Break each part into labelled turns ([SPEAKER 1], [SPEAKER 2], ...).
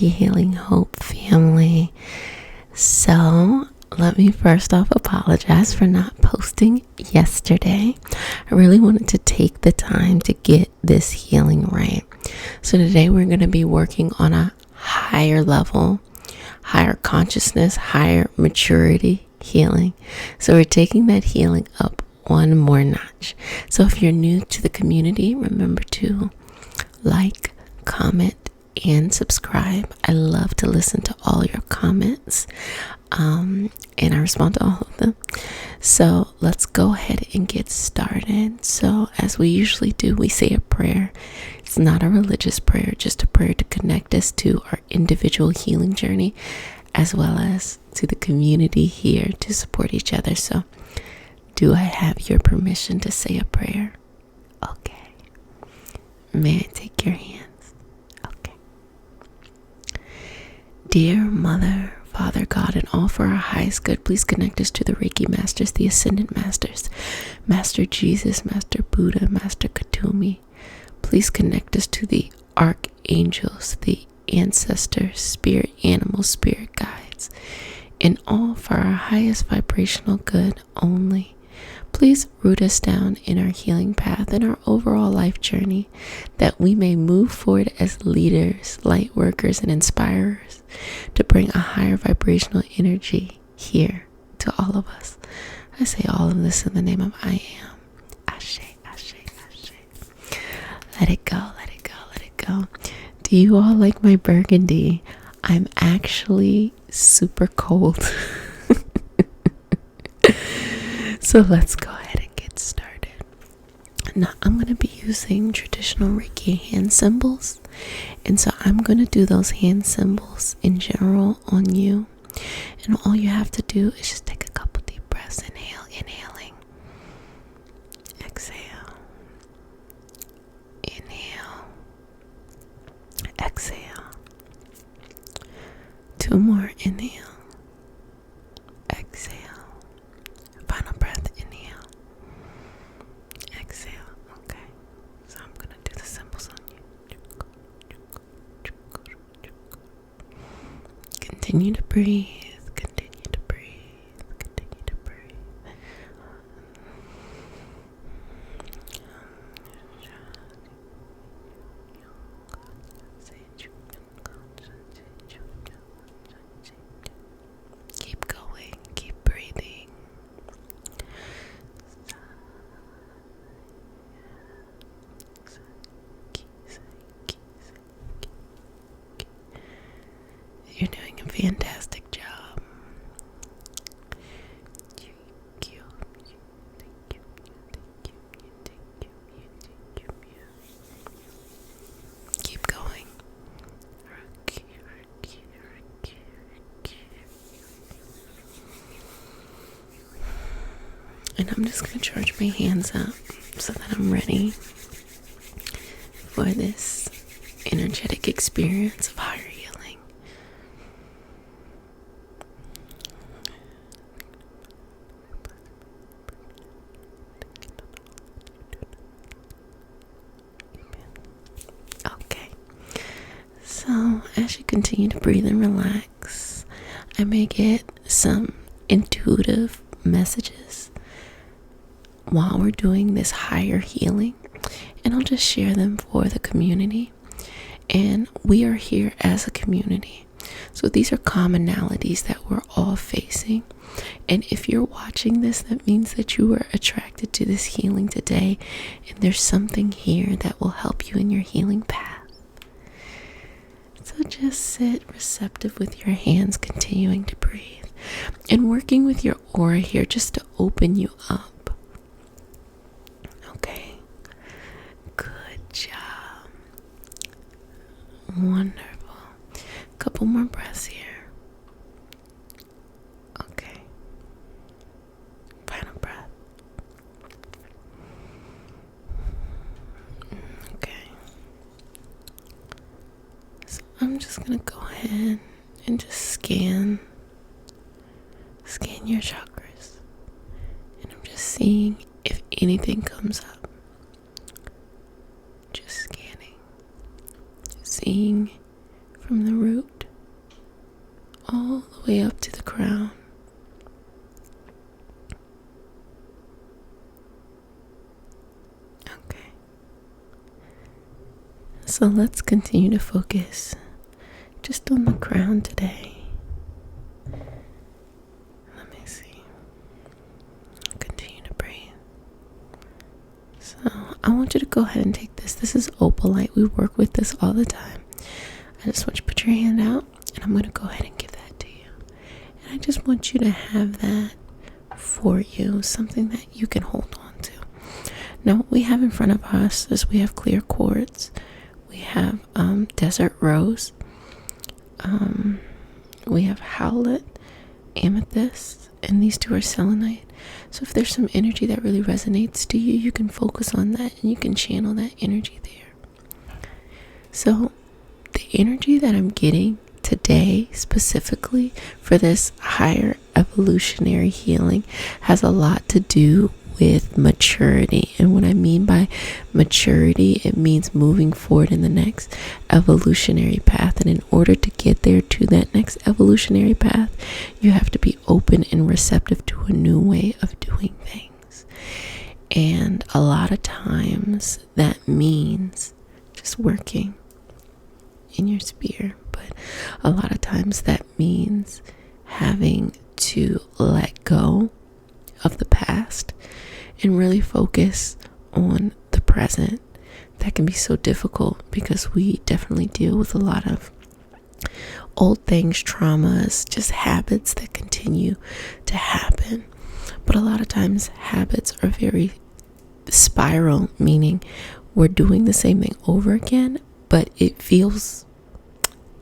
[SPEAKER 1] Reiki Healing Hope family. So, let me first off apologize for not posting yesterday. I really wanted to take the time to get this healing right. So today we're going to be working on a higher level, higher consciousness, higher maturity healing. So we're taking that healing up one more notch. So if you're new to the community, remember to like, comment, and subscribe. I love to listen to all your comments, and I respond to all of them. So let's go ahead and get started. So as we usually do, we say a prayer. It's not a religious prayer, just a prayer to connect us to our individual healing journey, as well as to the community here to support each other. So do I have your permission to say a prayer? Okay. May I take your hands? Okay. Dear Mother, Father, God, and all for our highest good, please connect us to the Reiki Masters, the Ascendant Masters, Master Jesus, Master Buddha, Master Katumi. Please connect us to the Archangels, the ancestors, spirit animals, spirit guides, and all for our highest vibrational good only. Please root us down in our healing path and our overall life journey, that we may move forward as leaders, light workers, and inspirers to bring a higher vibrational energy here to all of us. I say all of this in the name of I am. Ashe, Ashe, Ashe. Let it go, let it go, let it go. Do you all like my burgundy? I'm actually super cold. So let's go ahead and get started. Now I'm going to be using traditional Reiki hand symbols. And so I'm going to do those hand symbols in general on you. And all you have to do is just take a couple deep breaths. Inhale, inhaling. Exhale. Inhale. Exhale. Two more. Inhale. Exhale. Final breath. Inhale. Exhale. Okay. So I'm going to do the symbols on you. Continue to breathe. Continue to breathe. Continue to breathe. Keep going. Keep breathing. You're doing a fantastic job. Keep going. And I'm just going to charge my hands up so that I'm ready for this energetic experience of higher healing. Okay. So as you continue to breathe and relax, I may get some intuitive messages while we're doing this higher healing, and I'll just share them for the community. And we are here as a community, so these are commonalities that we're all facing. And if you're watching this, that means that you were attracted to this healing today, and there's something here that will help you in your healing path. So just sit receptive with your hands, continuing to breathe and working with your aura here just to open you up. Okay, good job. Wonderful. Couple more breaths here. Okay. Final breath. Okay. So I'm just gonna go ahead and just scan your chakras. And I'm just seeing if anything comes up. Just scanning. Seeing from the root the way up to the crown. Okay. So let's continue to focus just on the crown today. Let me see. Continue to breathe. So I want you to go ahead and take this. This is opalite. We work with this all the time. I just want you to put your hand out, and I'm going to go ahead and give that to you. And I just want you to have that for you, something that you can hold on to. Now, what we have in front of us is we have clear quartz. We have desert rose. We have howlet, amethyst, and these two are selenite. So if there's some energy that really resonates to you, you can focus on that and you can channel that energy there. So the energy that I'm getting today specifically for this higher evolutionary healing has a lot to do with maturity. And what I mean by maturity, it means moving forward in the next evolutionary path. And in order to get there to that next evolutionary path, you have to be open and receptive to a new way of doing things. And a lot of times that means just working in your sphere, but a lot of times that means having to let go of the past and really focus on the present. That can be so difficult because we definitely deal with a lot of old things, traumas, just habits that continue to happen. But a lot of times habits are very spiral, meaning we're doing the same thing over again, but it feels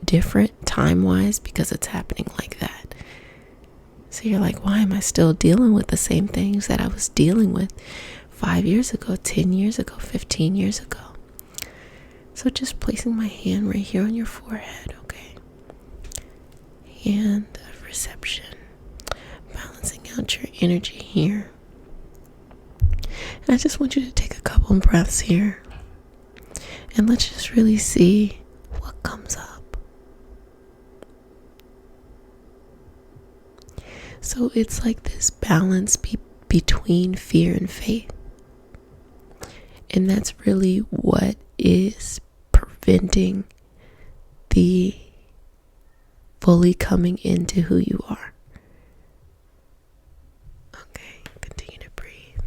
[SPEAKER 1] different time-wise because it's happening like that. So you're like, why am I still dealing with the same things that I was dealing with 5 years ago, 10 years ago, 15 years ago? So just placing my hand right here on your forehead, okay? Hand of reception. Balancing out your energy here. And I just want you to take a couple of breaths here. And let's just really see what comes up. So it's like this balance between fear and faith. And that's really what is preventing the fully coming into who you are. Okay, continue to breathe.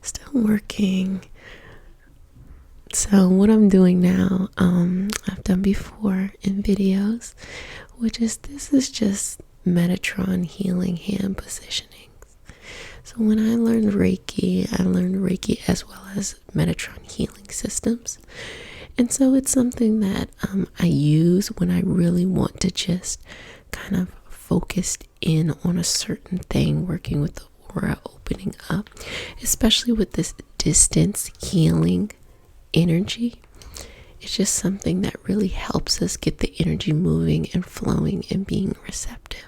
[SPEAKER 1] Still working. So what I'm doing now, I've done before in videos, which is this is just Metatron healing hand positionings. So when I learned Reiki as well as Metatron healing systems. And so it's something that I use when I really want to just kind of focus in on a certain thing, working with the aura opening up, especially with this distance healing energy. It's just something that really helps us get the energy moving and flowing and being receptive.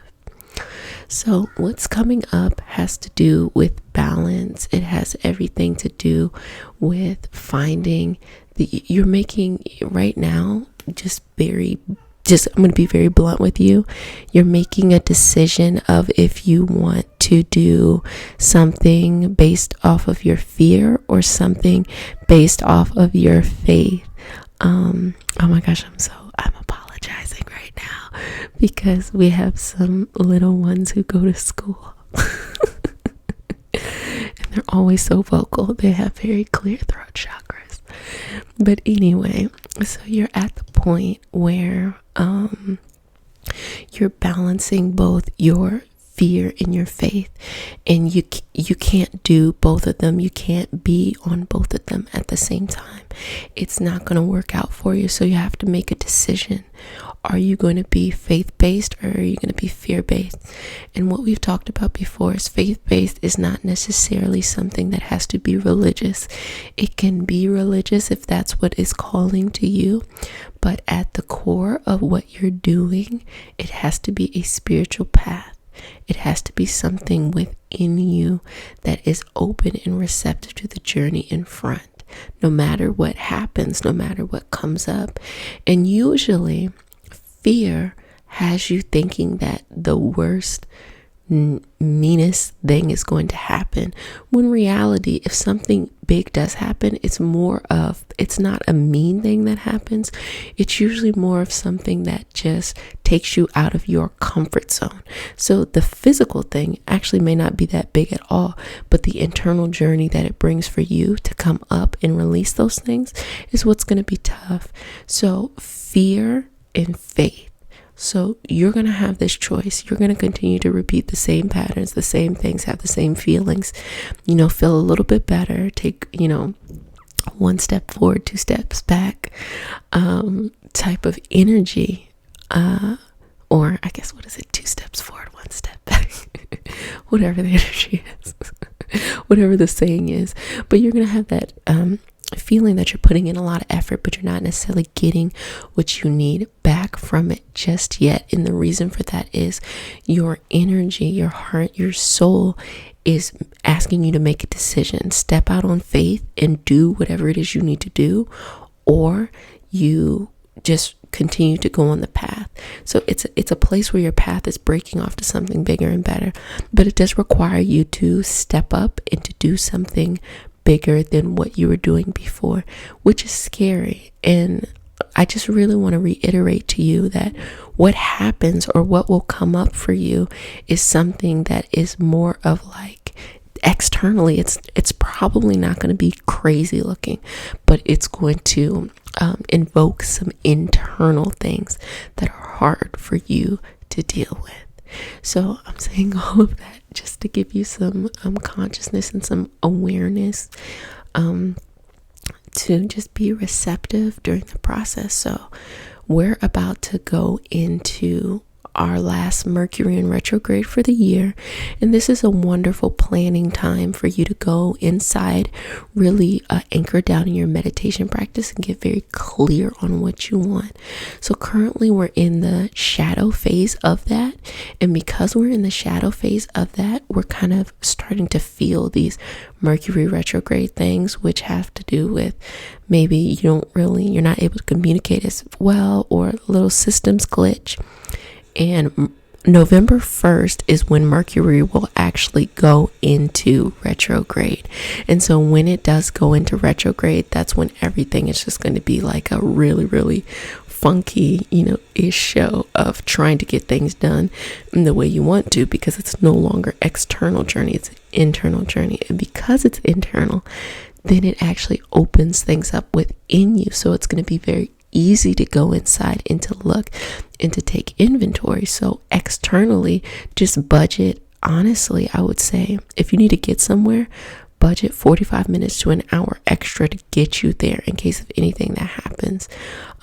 [SPEAKER 1] So what's coming up has to do with balance. It has everything to do with finding you're making right now I'm going to be very blunt with you. You're making a decision of if you want to do something based off of your fear or something based off of your faith. Oh my gosh, I'm apologizing right now because we have some little ones who go to school. And they're always so vocal. They have very clear throat chakras. But anyway, so you're at the point where you're balancing both your fear and your faith, and you can't do both of them. You can't be on both of them at the same time. It's not going to work out for you. So you have to make a decision. Are you going to be faith-based or are you going to be fear-based? And what we've talked about before is faith-based is not necessarily something that has to be religious. It can be religious if that's what is calling to you. But at the core of what you're doing, it has to be a spiritual path. It has to be something within you that is open and receptive to the journey in front, no matter what happens, no matter what comes up. And usually fear has you thinking that the worst, meanest thing is going to happen, when reality, if something big does happen, it's not a mean thing that happens. It's usually more of something that just takes you out of your comfort zone. So the physical thing actually may not be that big at all, but the internal journey that it brings for you to come up and release those things is what's going to be tough. So fear and faith. So you're going to have this choice. You're going to continue to repeat the same patterns, the same things, have the same feelings, feel a little bit better, take, one step forward, two steps back, type of energy, or I guess, what is it? 2 steps forward, 1 step back, whatever the energy is, whatever the saying is. But you're going to have that, feeling that you're putting in a lot of effort, but you're not necessarily getting what you need back from it just yet. And the reason for that is your energy, your heart, your soul is asking you to make a decision. Step out on faith and do whatever it is you need to do, or you just continue to go on the path. So it's a place where your path is breaking off to something bigger and better, but it does require you to step up and to do something bigger than what you were doing before, which is scary. And I just really want to reiterate to you that what happens or what will come up for you is something that is more of like externally, it's probably not going to be crazy looking, but it's going to invoke some internal things that are hard for you to deal with. So I'm saying all of that just to give you some consciousness and some awareness, to just be receptive during the process. So we're about to go into our last Mercury in retrograde for the year, and this is a wonderful planning time for you to go inside, really anchor down in your meditation practice and get very clear on what you want. So currently we're in the shadow phase of that, and because we're in the shadow phase of that, we're kind of starting to feel these Mercury retrograde things, which have to do with maybe you're not able to communicate as well, or little systems glitch. And November 1st is when Mercury will actually go into retrograde. And so when it does go into retrograde, that's when everything is just going to be like a really, really funky, ish show of trying to get things done in the way you want to, because it's no longer external journey, it's internal journey. And because it's internal, then it actually opens things up within you. So it's going to be very easy to go inside and to look and to take inventory. So externally, just budget. Honestly, I would say if you need to get somewhere, budget 45 minutes to an hour extra to get you there in case of anything that happens.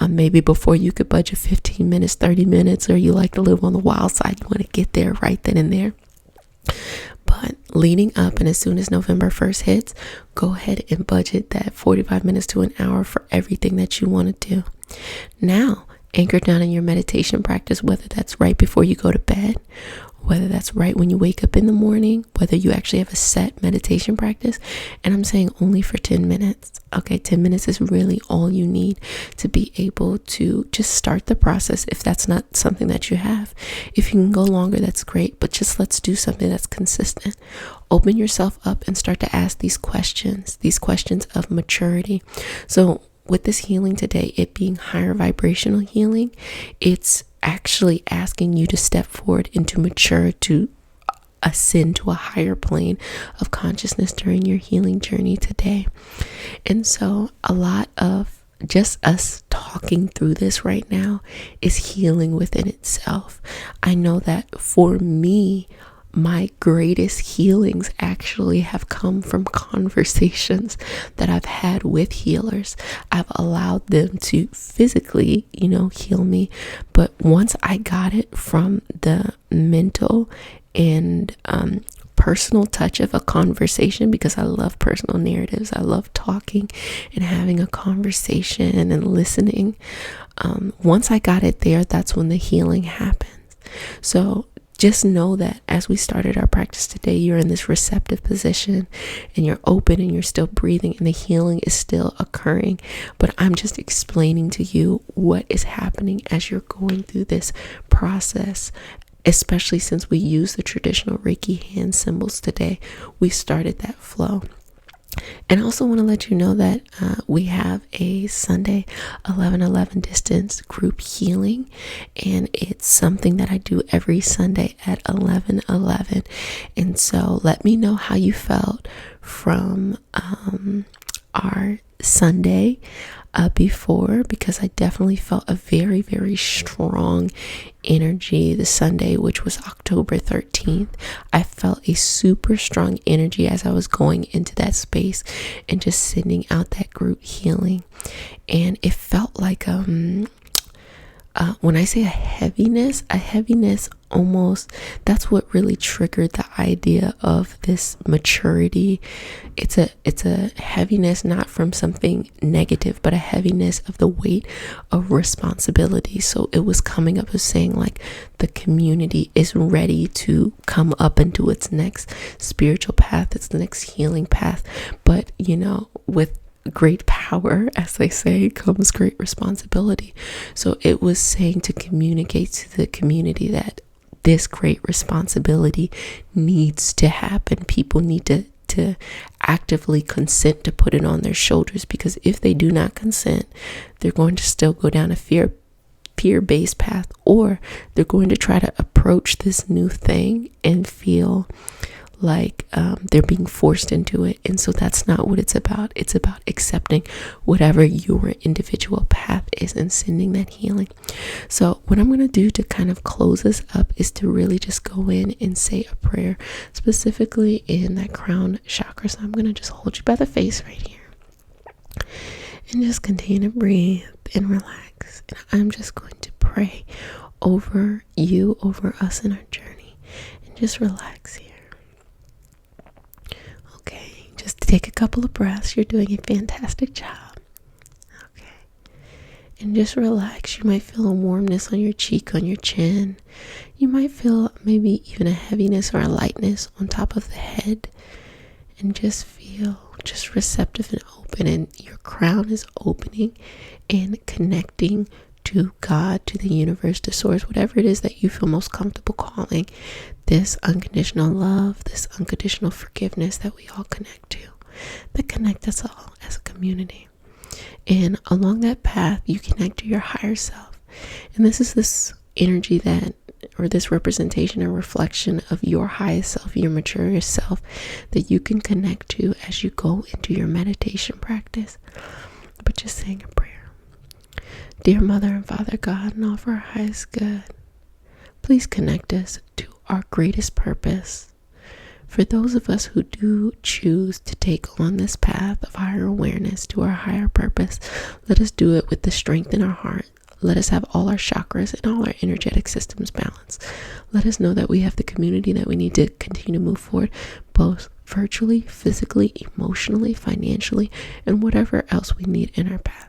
[SPEAKER 1] Maybe before you could budget 15 minutes, 30 minutes, or you like to live on the wild side, you want to get there right then and there. But leading up, and as soon as November 1st hits, go ahead and budget that 45 minutes to an hour for everything that you want to do. Now, anchor down in your meditation practice, whether that's right before you go to bed, whether that's right when you wake up in the morning, whether you actually have a set meditation practice. And I'm saying only for 10 minutes. Okay, 10 minutes is really all you need to be able to just start the process, if that's not something that you have. If you can go longer, that's great, but just let's do something that's consistent. Open yourself up and start to ask these questions of maturity. So with this healing today, it being higher vibrational healing, it's actually asking you to step forward and to mature, to ascend to a higher plane of consciousness during your healing journey today. And so a lot of just us talking through this right now is healing within itself. I know that for me, my greatest healings actually have come from conversations that I've had with healers. I've allowed them to physically, heal me. But once I got it from the mental and personal touch of a conversation, because I love personal narratives, I love talking and having a conversation and listening. Once I got it there, that's when the healing happens. So just know that as we started our practice today, you're in this receptive position and you're open and you're still breathing and the healing is still occurring. But I'm just explaining to you what is happening as you're going through this process, especially since we use the traditional Reiki hand symbols today. We started that flow. And I also want to let you know that we have a Sunday 11:11 distance group healing, and it's something that I do every Sunday at 11:11. And so let me know how you felt from our Sunday before, because I definitely felt a very, very strong energy the Sunday, which was October 13th. I felt a super strong energy as I was going into that space and just sending out that group healing. And it felt like when I say a heaviness almost, that's what really triggered the idea of this maturity. It's a heaviness, not from something negative, but a heaviness of the weight of responsibility. So it was coming up as saying like the community is ready to come up into its next spiritual path, its next healing path. But with great power, as they say, comes great responsibility. So it was saying to communicate to the community that this great responsibility needs to happen. People need to actively consent to put it on their shoulders, because if they do not consent, they're going to still go down a fear-based path, or they're going to try to approach this new thing and feel like they're being forced into it. And so that's not what it's about. It's about accepting whatever your individual path is and sending that healing. So what I'm going to do to kind of close this up is to really just go in and say a prayer specifically in that crown chakra. So I'm going to just hold you by the face right here and just continue to breathe and relax. And I'm just going to pray over you, over us in our journey, and just relax here. Just take a couple of breaths. You're doing a fantastic job. Okay. And just relax. You might feel a warmness on your cheek, on your chin. You might feel maybe even a heaviness or a lightness on top of the head. And just feel just receptive and open. And your crown is opening and connecting to God, to the universe, to source, whatever it is that you feel most comfortable calling this unconditional love, this unconditional forgiveness that we all connect to, that connect us all as a community. And along that path, you connect to your higher self. And this is this energy that, or this representation or reflection of your highest self, your mature self, that you can connect to as you go into your meditation practice. But just saying a prayer. Dear Mother and Father God, and all for our highest good, please connect us to our greatest purpose. For those of us who do choose to take on this path of higher awareness to our higher purpose, let us do it with the strength in our heart. Let us have all our chakras and all our energetic systems balanced. Let us know that we have the community that we need to continue to move forward, both virtually, physically, emotionally, financially, and whatever else we need in our path.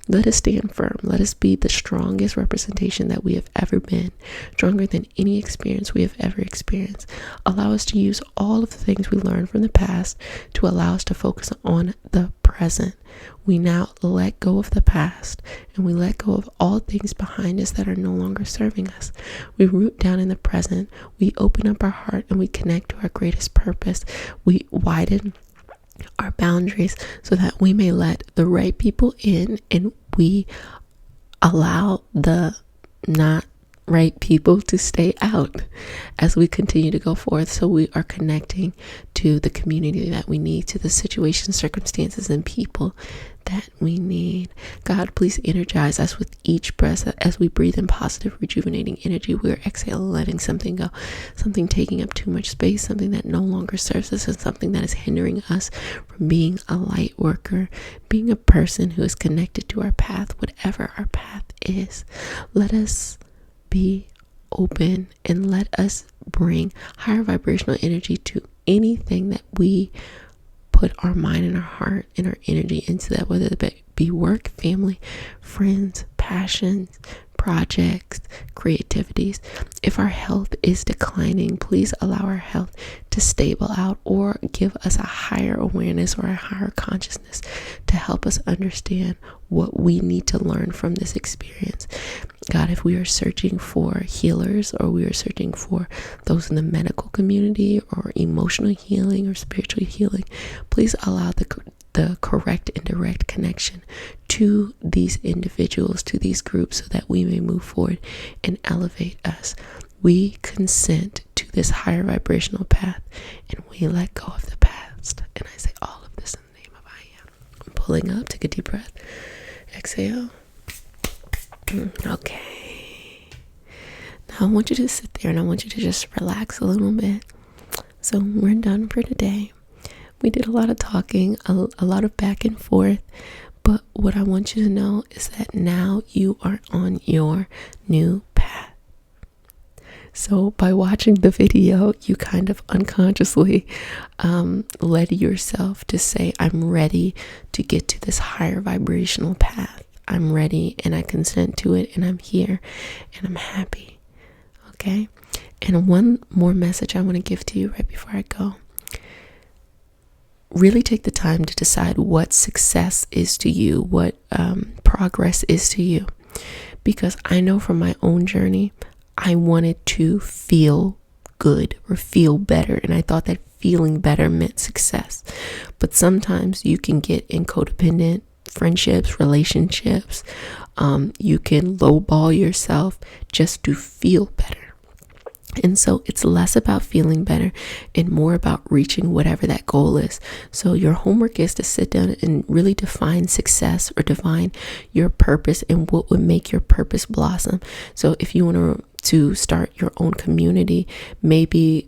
[SPEAKER 1] Let us stand firm. Let us be the strongest representation that we have ever been, stronger than any experience we have ever experienced. Allow us to use all of the things we learned from the past to allow us to focus on the present. We now let go of the past, and we let go of all things behind us that are no longer serving us. We root down in the present. We open up our heart and we connect to our greatest purpose. We widen our boundaries so that we may let the right people in, and we allow the not right people to stay out as we continue to go forth. So we are connecting to the community that we need, to the situations, circumstances, and people that we need. God, please energize us with each breath as we breathe in positive, rejuvenating energy. We're exhaling, letting something go, something taking up too much space, something that no longer serves us, and something that is hindering us from being a light worker, being a person who is connected to our path, whatever our path is. Let us be open and let us bring higher vibrational energy to anything that we put our mind and our heart and our energy into, that whether it be work, family, friends, passions, projects, creativities. If our health is declining, please allow our health to stable out or give us a higher awareness or a higher consciousness to help us understand what we need to learn from this experience. God, if we are searching for healers, or we are searching for those in the medical community or emotional healing or spiritual healing, please allow the correct and direct connection to these individuals, to these groups, so that we may move forward and elevate us. We consent to this higher vibrational path, and we let go of the past. And I say all of this in the name of I am. I'm pulling up. Take a deep breath. Exhale. Okay. Now I want you to sit there and I want you to just relax a little bit. So we're done for today. We did a lot of talking, a lot of back and forth, but what I want you to know is that now you are on your new path. So by watching the video, you kind of unconsciously led yourself to say, I'm ready to get to this higher vibrational path. I'm ready and I consent to it, and I'm here and I'm happy. Okay? And one more message I want to give to you right before I go. Really take the time to decide what success is to you, what progress is to you. Because I know from my own journey, I wanted to feel good or feel better. And I thought that feeling better meant success. But sometimes you can get in codependent friendships, relationships. You can lowball yourself just to feel better. And so it's less about feeling better and more about reaching whatever that goal is. So your homework is to sit down and really define success, or define your purpose and what would make your purpose blossom. So if you want to start your own community, maybe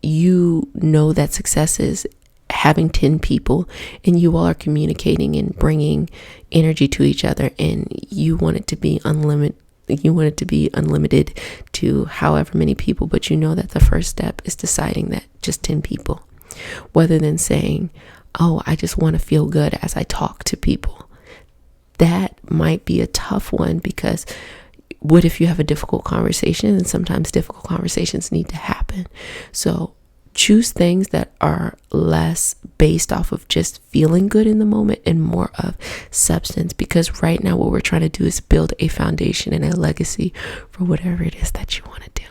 [SPEAKER 1] you know that success is having 10 people and you all are communicating and bringing energy to each other, and you want it to be unlimited. You want it to be unlimited to however many people, but you know that the first step is deciding that just 10 people, rather than saying, oh, I just want to feel good as I talk to people. That might be a tough one, because what if you have a difficult conversation? And sometimes difficult conversations need to happen. So choose things that are less based off of just feeling good in the moment and more of substance, because right now what we're trying to do is build a foundation and a legacy for whatever it is that you want to do.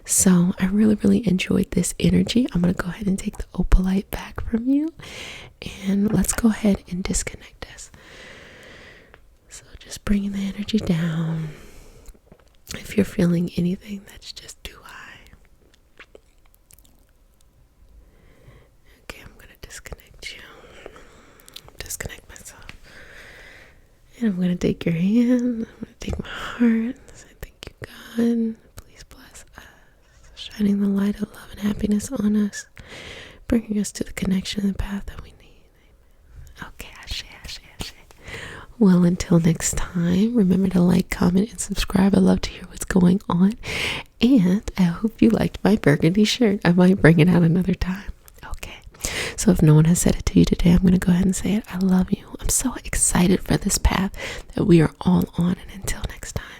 [SPEAKER 1] So I really, really enjoyed this energy. I'm going to go ahead and take the opalite back from you, and let's go ahead and disconnect us. So just bringing the energy down. If you're feeling anything that's just too high, disconnect you. Disconnect myself. And I'm going to take your hand. I'm going to take my heart. Say, thank you, God. Please bless us. Shining the light of love and happiness on us. Bringing us to the connection and the path that we need. Okay, Ashe. Well, until next time, remember to like, comment, and subscribe. I love to hear what's going on. And I hope you liked my burgundy shirt. I might bring it out another time. So if no one has said it to you today, I'm going to go ahead and say it. I love you. I'm so excited for this path that we are all on. And until next time.